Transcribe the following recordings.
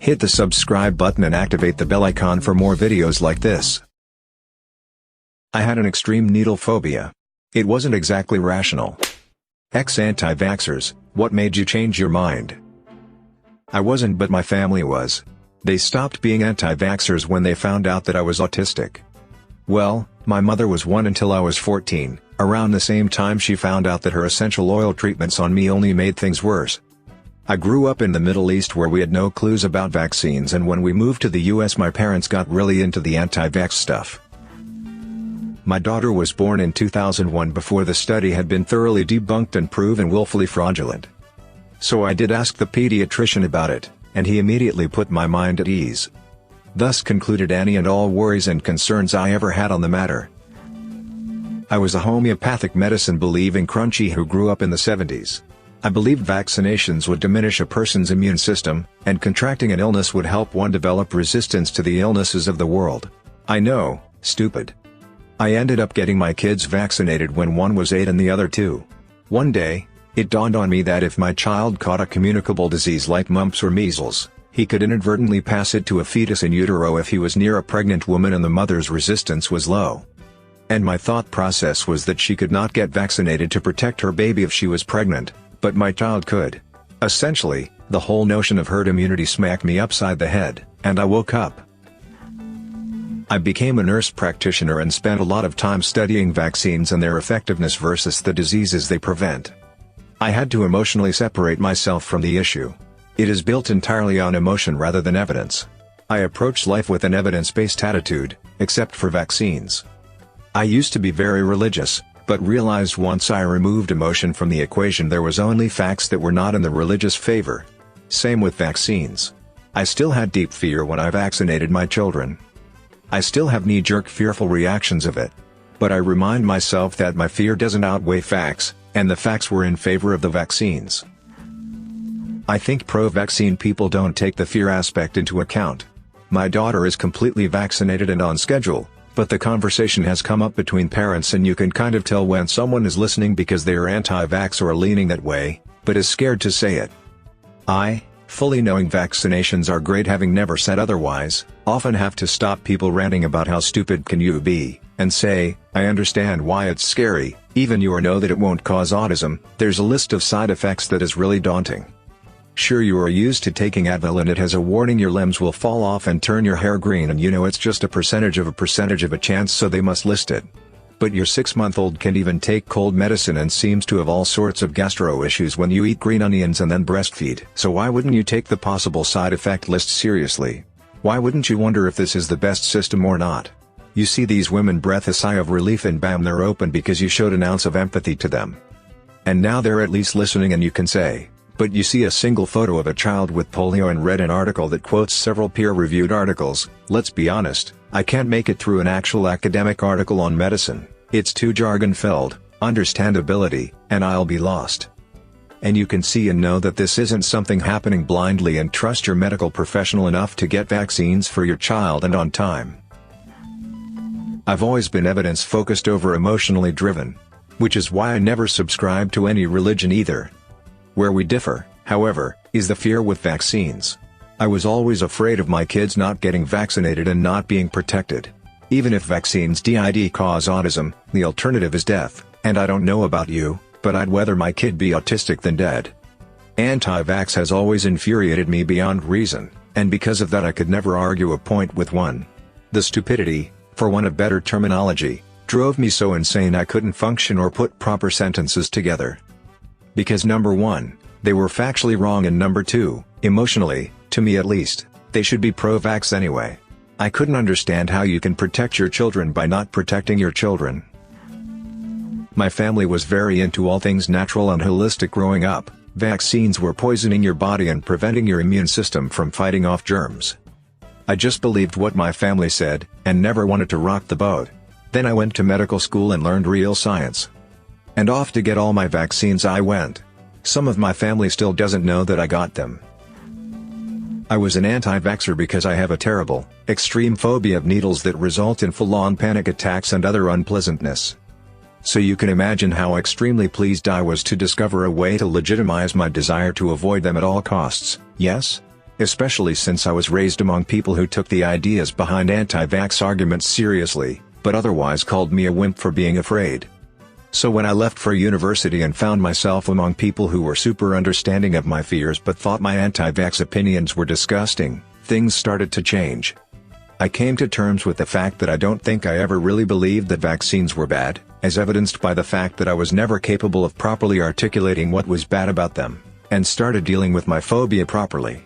Hit the subscribe button and activate the bell icon for more videos like this. I had an extreme needle phobia. It wasn't exactly rational. Anti-vaxxers, what made you change your mind? I wasn't, but my family was. They stopped being anti-vaxxers when they found out that I was autistic. Well, my mother was one until I was 14, around the same time she found out that her essential oil treatments on me only made things worse. I grew up in the Middle East where we had no clues about vaccines, and when we moved to the US my parents got really into the anti-vax stuff. My daughter was born in 2001 before the study had been thoroughly debunked and proven willfully fraudulent. So I did ask the pediatrician about it, and he immediately put my mind at ease. Thus concluded any and all worries and concerns I ever had on the matter. I was a homeopathic medicine believing crunchy who grew up in the 70s. I believed vaccinations would diminish a person's immune system, and contracting an illness would help one develop resistance to the illnesses of the world. I know, stupid. I ended up getting my kids vaccinated when one was 8 and the other 2. One day, it dawned on me that if my child caught a communicable disease like mumps or measles, he could inadvertently pass it to a fetus in utero if he was near a pregnant woman and the mother's resistance was low. And my thought process was that she could not get vaccinated to protect her baby if she was pregnant, but my child could. Essentially, the whole notion of herd immunity smacked me upside the head, and I woke up. I became a nurse practitioner and spent a lot of time studying vaccines and their effectiveness versus the diseases they prevent. I had to emotionally separate myself from the issue. It is built entirely on emotion rather than evidence. I approach life with an evidence-based attitude, except for vaccines. I used to be very religious, but realized once I removed emotion from the equation there was only facts that were not in the religious favor. Same with vaccines. I still had deep fear when I vaccinated my children. I still have knee-jerk fearful reactions of it. But I remind myself that my fear doesn't outweigh facts, and the facts were in favor of the vaccines. I think pro-vaccine people don't take the fear aspect into account. My daughter is completely vaccinated and on schedule, but the conversation has come up between parents and you can kind of tell when someone is listening because they are anti-vax or leaning that way, but is scared to say it. I, fully knowing vaccinations are great having never said otherwise, often have to stop people ranting about how stupid can you be, and say, I understand why it's scary, even you know that it won't cause autism. There's a list of side effects that is really daunting. Sure, you are used to taking Advil and it has a warning your limbs will fall off and turn your hair green, and you know it's just a percentage of a chance, so they must list it. But your 6-month-old can't even take cold medicine and seems to have all sorts of gastro issues when you eat green onions and then breastfeed. So why wouldn't you take the possible side effect list seriously? Why wouldn't you wonder if this is the best system or not? You see these women breath a sigh of relief and bam, they're open because you showed an ounce of empathy to them. And now they're at least listening, and you can say, but you see a single photo of a child with polio and read an article that quotes several peer-reviewed articles. Let's be honest, I can't make it through an actual academic article on medicine. It's too jargon-filled, understandability, and I'll be lost. And you can see and know that this isn't something happening blindly, and trust your medical professional enough to get vaccines for your child and on time. I've always been evidence-focused over emotionally driven. Which is why I never subscribe to any religion either. Where we differ, however, is the fear with vaccines. I was always afraid of my kids not getting vaccinated and not being protected. Even if vaccines did cause autism, the alternative is death, and I don't know about you, but I'd rather my kid be autistic than dead. Anti-vax has always infuriated me beyond reason, and because of that I could never argue a point with one. The stupidity, for want of better terminology, drove me so insane I couldn't function or put proper sentences together. Because number 1, they were factually wrong, and number 2, emotionally, to me at least, they should be pro-vax anyway. I couldn't understand how you can protect your children by not protecting your children. My family was very into all things natural and holistic growing up. Vaccines were poisoning your body and preventing your immune system from fighting off germs. I just believed what my family said, and never wanted to rock the boat. Then I went to medical school and learned real science. And off to get all my vaccines I went. Some of my family still doesn't know that I got them. I was an anti-vaxxer because I have a terrible, extreme phobia of needles that result in full-on panic attacks and other unpleasantness. So you can imagine how extremely pleased I was to discover a way to legitimize my desire to avoid them at all costs. Yes? especially since I was raised among people who took the ideas behind anti-vax arguments seriously, but otherwise called me a wimp for being afraid. So when I left for university and found myself among people who were super understanding of my fears but thought my anti-vax opinions were disgusting, things started to change. I came to terms with the fact that I don't think I ever really believed that vaccines were bad, as evidenced by the fact that I was never capable of properly articulating what was bad about them, and started dealing with my phobia properly.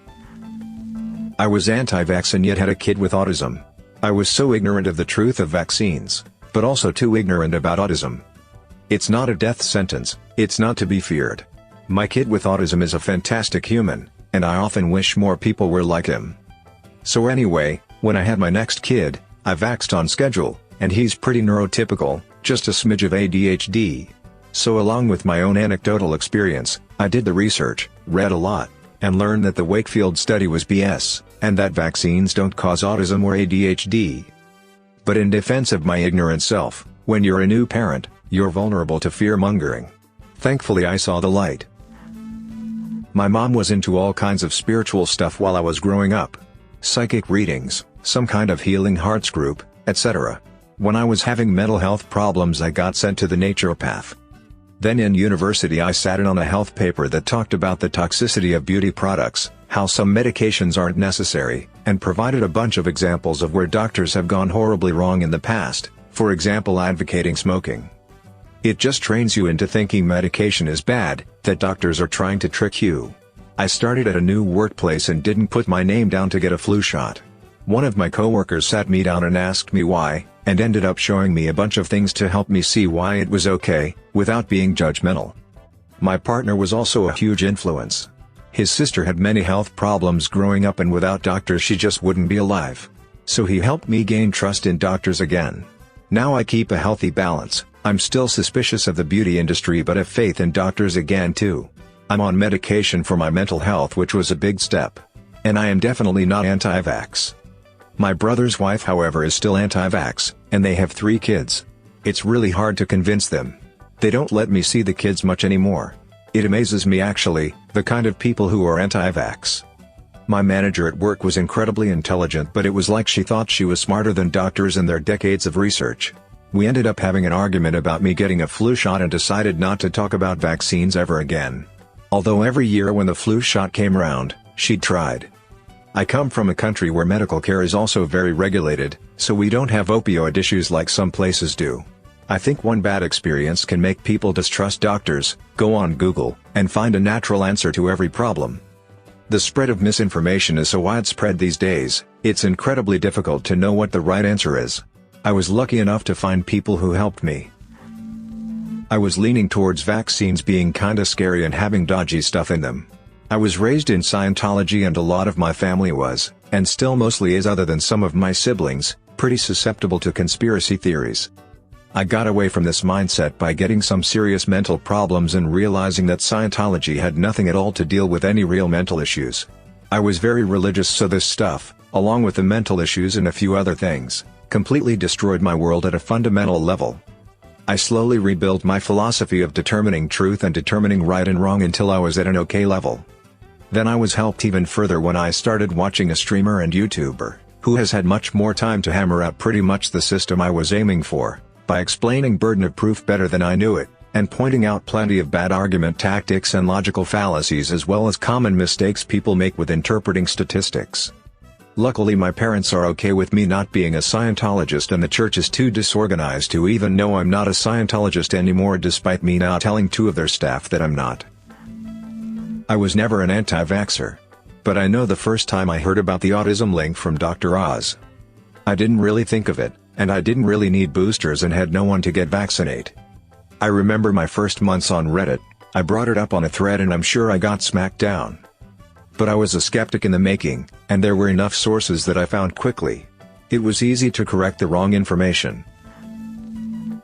I was anti-vax and yet had a kid with autism. I was so ignorant of the truth of vaccines, but also too ignorant about autism. It's not a death sentence, it's not to be feared. My kid with autism is a fantastic human, and I often wish more people were like him. So anyway, when I had my next kid, I vaxxed on schedule, and he's pretty neurotypical, just a smidge of ADHD. So along with my own anecdotal experience, I did the research, read a lot, and learned that the Wakefield study was BS, and that vaccines don't cause autism or ADHD. But in defense of my ignorant self, when you're a new parent, you're vulnerable to fear-mongering. Thankfully I saw the light. My mom was into all kinds of spiritual stuff while I was growing up. Psychic readings, some kind of healing hearts group, etc. When I was having mental health problems I got sent to the naturopath. Then in university I sat in on a health paper that talked about the toxicity of beauty products, how some medications aren't necessary, and provided a bunch of examples of where doctors have gone horribly wrong in the past, for example advocating smoking. It just trains you into thinking medication is bad, that doctors are trying to trick you. I started at a new workplace and didn't put my name down to get a flu shot. One of my coworkers sat me down and asked me why, and ended up showing me a bunch of things to help me see why it was okay, without being judgmental. My partner was also a huge influence. His sister had many health problems growing up and without doctors she just wouldn't be alive. So he helped me gain trust in doctors again. Now I keep a healthy balance. I'm still suspicious of the beauty industry but have faith in doctors again too. I'm on medication for my mental health which was a big step. And I am definitely not anti-vax. My brother's wife however is still anti-vax, and they have 3 kids. It's really hard to convince them. They don't let me see the kids much anymore. It amazes me actually, the kind of people who are anti-vax. My manager at work was incredibly intelligent but it was like she thought she was smarter than doctors and their decades of research. We ended up having an argument about me getting a flu shot and decided not to talk about vaccines ever again. Although every year when the flu shot came around, she'd tried. I come from a country where medical care is also very regulated, so we don't have opioid issues like some places do. I think one bad experience can make people distrust doctors. Go on Google, and find a natural answer to every problem. The spread of misinformation is so widespread these days, it's incredibly difficult to know what the right answer is. I was lucky enough to find people who helped me. I was leaning towards vaccines being kinda scary and having dodgy stuff in them. I was raised in Scientology and a lot of my family was, and still mostly is other than some of my siblings, pretty susceptible to conspiracy theories. I got away from this mindset by getting some serious mental problems and realizing that Scientology had nothing at all to deal with any real mental issues. I was very religious so this stuff, along with the mental issues and a few other things, completely destroyed my world at a fundamental level. I slowly rebuilt my philosophy of determining truth and determining right and wrong until I was at an okay level. Then I was helped even further when I started watching a streamer and YouTuber, who has had much more time to hammer out pretty much the system I was aiming for, by explaining burden of proof better than I knew it, and pointing out plenty of bad argument tactics and logical fallacies as well as common mistakes people make with interpreting statistics. Luckily my parents are okay with me not being a Scientologist and the church is too disorganized to even know I'm not a Scientologist anymore despite me now telling 2 of their staff that I'm not. I was never an anti-vaxxer. But I know the first time I heard about the autism link from Dr. Oz. I didn't really think of it, and I didn't really need boosters and had no one to get Vaccinate. I remember my first months on Reddit, I brought it up on a thread and I'm sure I got smacked down. But I was a skeptic in the making, and there were enough sources that I found quickly. It was easy to correct the wrong information.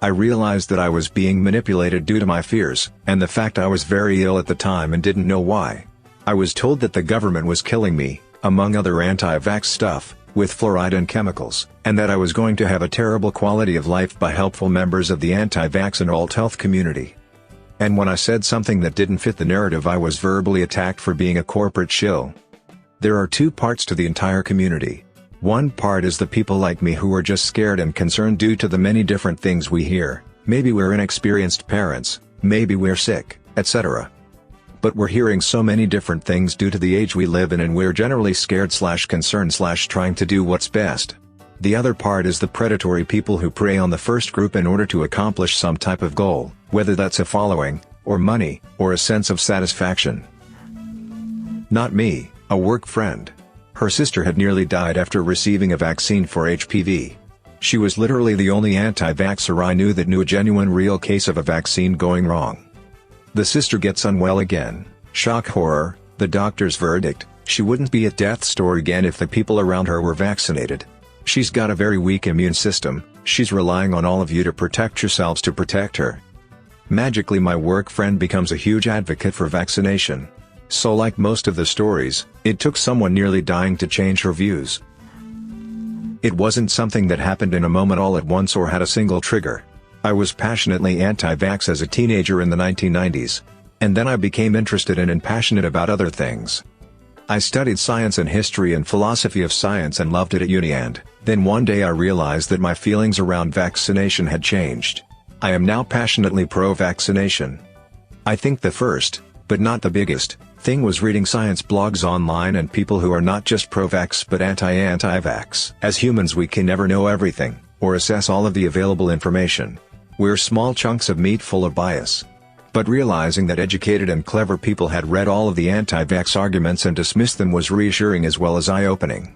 I realized that I was being manipulated due to my fears, and the fact I was very ill at the time and didn't know why. I was told that the government was killing me, among other anti-vax stuff, with fluoride and chemicals, and that I was going to have a terrible quality of life by helpful members of the anti-vax and alt health community. And when I said something that didn't fit the narrative I was verbally attacked for being a corporate shill. There are two parts to the entire community. One part is the people like me who are just scared and concerned due to the many different things we hear. Maybe we're inexperienced parents, maybe we're sick, etc. But we're hearing so many different things due to the age we live in, and we're generally scared/concerned/trying to do what's best. The other part is the predatory people who prey on the first group in order to accomplish some type of goal, whether that's a following, or money, or a sense of satisfaction. Not me, a work friend. Her sister had nearly died after receiving a vaccine for HPV. She was literally the only anti-vaxxer I knew that knew a genuine real case of a vaccine going wrong. The sister gets unwell again, shock horror, the doctor's verdict, she wouldn't be at death's door again if the people around her were vaccinated. She's got a very weak immune system, she's relying on all of you to protect yourselves to protect her. Magically my work friend becomes a huge advocate for vaccination. So like most of the stories, it took someone nearly dying to change her views. It wasn't something that happened in a moment all at once or had a single trigger. I was passionately anti-vax as a teenager in the 1990s. And then I became interested in and passionate about other things. I studied science and history and philosophy of science and loved it at uni, and then one day I realized that my feelings around vaccination had changed. I am now passionately pro-vaccination. I think the first, but not the biggest, thing was reading science blogs online and people who are not just pro-vax but anti-vax. As humans we can never know everything, or assess all of the available information. We're small chunks of meat full of bias. But realizing that educated and clever people had read all of the anti-vax arguments and dismissed them was reassuring as well as eye-opening.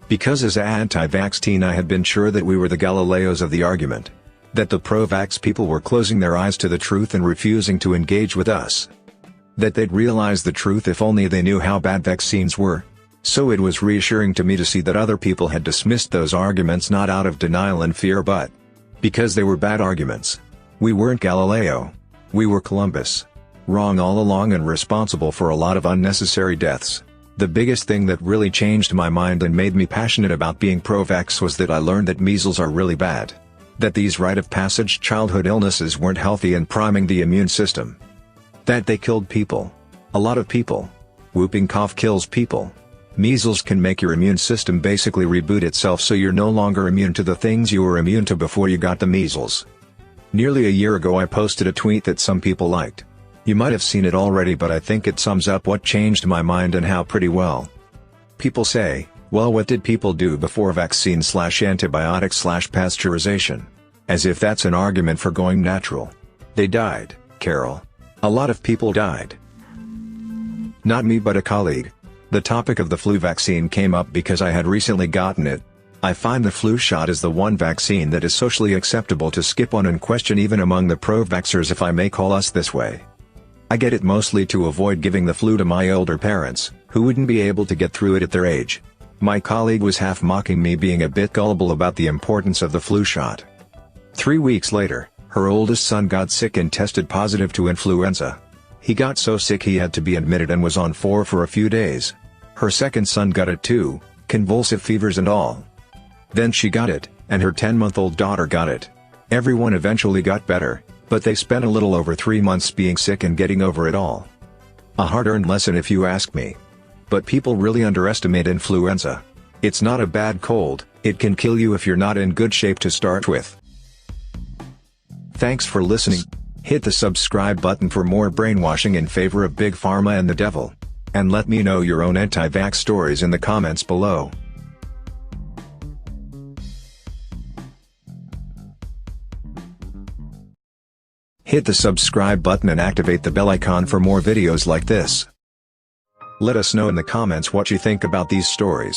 Because as an anti-vax teen I had been sure that we were the Galileos of the argument. That the pro-vax people were closing their eyes to the truth and refusing to engage with us. That they'd realize the truth if only they knew how bad vaccines were. So it was reassuring to me to see that other people had dismissed those arguments not out of denial and fear but because they were bad arguments. We weren't Galileo. We were Columbus. Wrong all along and responsible for a lot of unnecessary deaths. The biggest thing that really changed my mind and made me passionate about being pro-vax was that I learned that measles are really bad. That these rite of passage childhood illnesses weren't healthy and priming the immune system. That they killed people. A lot of people. Whooping cough kills people. Measles can make your immune system basically reboot itself so you're no longer immune to the things you were immune to before you got the measles. Nearly a year ago I posted a tweet that some people liked. You might have seen it already but I think it sums up what changed my mind and how pretty well. People say, well, what did people do before vaccine/antibiotics/pasteurization? As if that's an argument for going natural. They died, Carol. A lot of people died. Not me but a colleague. The topic of the flu vaccine came up because I had recently gotten it. I find the flu shot is the one vaccine that is socially acceptable to skip on and question even among the pro-vaxxers, if I may call us this way. I get it mostly to avoid giving the flu to my older parents, who wouldn't be able to get through it at their age. My colleague was half mocking me being a bit gullible about the importance of the flu shot. 3 weeks later, her oldest son got sick and tested positive to influenza. He got so sick he had to be admitted and was on for a few days. Her second son got it too, convulsive fevers and all. Then she got it, and her 10-month-old daughter got it. Everyone eventually got better, but they spent a little over 3 months being sick and getting over it all. A hard-earned lesson if you ask me. But people really underestimate influenza. It's not a bad cold, it can kill you if you're not in good shape to start with. Thanks for listening. Hit the subscribe button for more brainwashing in favor of Big Pharma and the devil. And let me know your own anti-vax stories in the comments below. Hit the subscribe button and activate the bell icon for more videos like this. Let us know in the comments what you think about these stories.